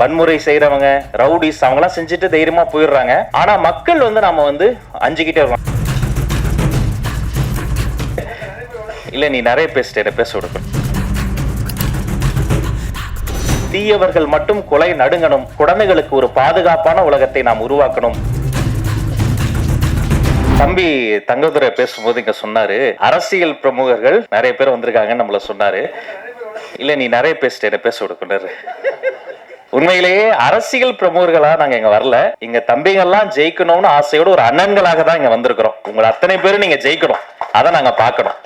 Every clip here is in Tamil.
வன்முறை செய்யறவங்க, ரவுடிஸ் அவங்கலாம் செஞ்சுட்டு தைரியமா போயிடுறாங்க. ஆனா மக்கள் நாம அஞ்சுக்கிட்டே இருக்கோம். இல்ல நீ நிறைய பேசிட்ட, பேச விடுக்க. தீயவர்கள் மட்டும் கொலை நடுங்கணும், குழந்தைகளுக்கு ஒரு பாதுகாப்பான உலகத்தை நாம் உருவாக்கணும். தம்பி தங்கதுரை பேசும்போது இங்க சொன்னாரு, அரசியல் பிரமுகர்கள் நிறைய பேர் வந்திருக்காங்கன்னு நம்மள சொன்னாரு. இல்ல நீ நிறைய பேசிட்ட, பேச விடுக்குறாரு. உண்மையிலேயே அரசியல் பிரமுகர்களா நாங்க இங்க வரல. இங்க தம்பிகள்லாம் ஜெயிக்கணும்னு ஆசையோட ஒரு அண்ணன்களாக தான் இங்க வந்திருக்கிறோம். உங்களை அத்தனை பேரும் நீங்க ஜெயிக்கணும், அதை நாங்க பார்க்கணும்.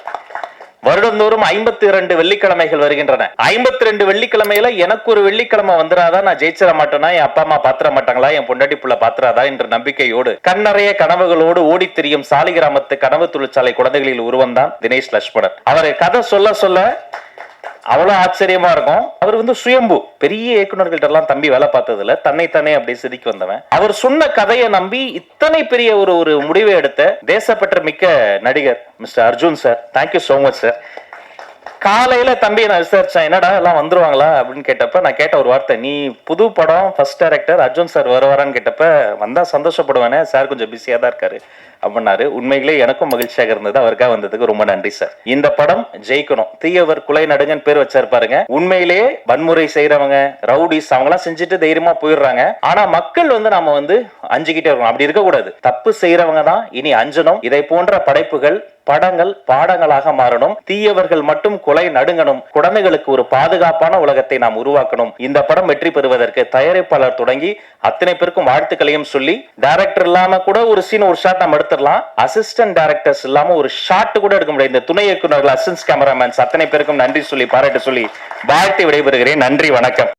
வருடந்தோறும் 52 வெள்ளிக்கிழமைகள் வருகின்றன. 52 வெள்ளிக்கிழமையில எனக்கு ஒரு வெள்ளிக்கிழமை வந்துடாதான் நான் ஜெயிச்சிட மாட்டேனா, என் அப்பா அம்மா பாத்திர மாட்டாங்களா, என் பொண்டாட்டி புள்ள பாத்திராதா என்ற நம்பிக்கையோடு கண்ணறைய கனவுகளோடு ஓடி திரியும் சாலிகிராமத்து கனவு தொழிற்சாலை குழந்தைகளில் உருவம் தான் தினேஷ் லட்சுமணன். அவர் கதை சொல்ல சொல்ல அவ்வளவு ஆச்சரியமா இருக்கும். அவர் சுயம்பு, பெரிய இயக்குநர்கள்ட்ட எல்லாம் தம்பி வேலை பார்த்ததுல தன்னைத்தானே அப்படி செதுக்கி வந்தவன். அவர் சொன்ன கதையை நம்பி இத்தனை பெரிய ஒரு முடிவை எடுத்த தேசப்பற்ற மிக்க நடிகர் mister Arjun sir. Thank you so much sir. காலையில தம்பி நான் விசாரிச்சேன், என்னடா எல்லாம் வந்துருவாங்களா அப்படின்னு கேட்டப்ப நான் கேட்ட ஒரு வார்த்தை, நீ புது படம் ஃபர்ஸ்ட் டைரக்டர் அர்ஜுன் சார் வருவாரான்னு கேட்டப்ப வந்தா சந்தோஷப்படுவேனே சார், கொஞ்சம் பிஸியா தான் இருக்காரு அப்படின்னாரு. உண்மையிலே எனக்கும் மகிழ்ச்சியாக இருந்தது. அவருக்காக வந்ததுக்கு ரொம்ப நன்றி சார். இந்த படம் ஜெயிக்கணும். தீயவர் குலை நடுங்கன் பேர் வச்சிருப்பாருங்க. உண்மையிலேயே வன்முறை செய்யறவங்க, ரவுடிஸ் அவங்கலாம் செஞ்சுட்டு தைரியமா போயிடுறாங்க. ஆனா மக்கள் நாம அஞ்சுக்கிட்டே இருக்கணும். அப்படி இருக்க கூடாது. தப்பு செய்யறவங்க தான் இனி அஞ்சணும். இதை போன்ற படைப்புகள், படங்கள் பாடங்களாக மாறணும். தீயவர்கள் மட்டும் கொலை நடுங்கணும், குழந்தைகளுக்கு ஒரு பாதுகாப்பான உலகத்தை நாம் உருவாக்கணும். இந்த படம் வெற்றி பெறுவதற்கு தயாரிப்பாளர் தொடங்கி அத்தனை பேருக்கும் வாழ்த்துக்களையும் சொல்லி, டைரக்டர் இல்லாம கூட ஒரு சீன் ஒரு ஷாட் நம்ம எடுத்துடலாம். அசிஸ்டன்ட் டைரக்டர்ஸ் இல்லாம ஒரு ஷாட் கூட எடுக்க முடியாது. இந்த துணை இயக்குநர்கள், அசிஸ்டன்ட் கேமராமேன்ஸ் அத்தனை பேருக்கும் நன்றி சொல்லி பாராட்டு சொல்லி வாழ்த்து விடைபெறுகிறேன். நன்றி, வணக்கம்.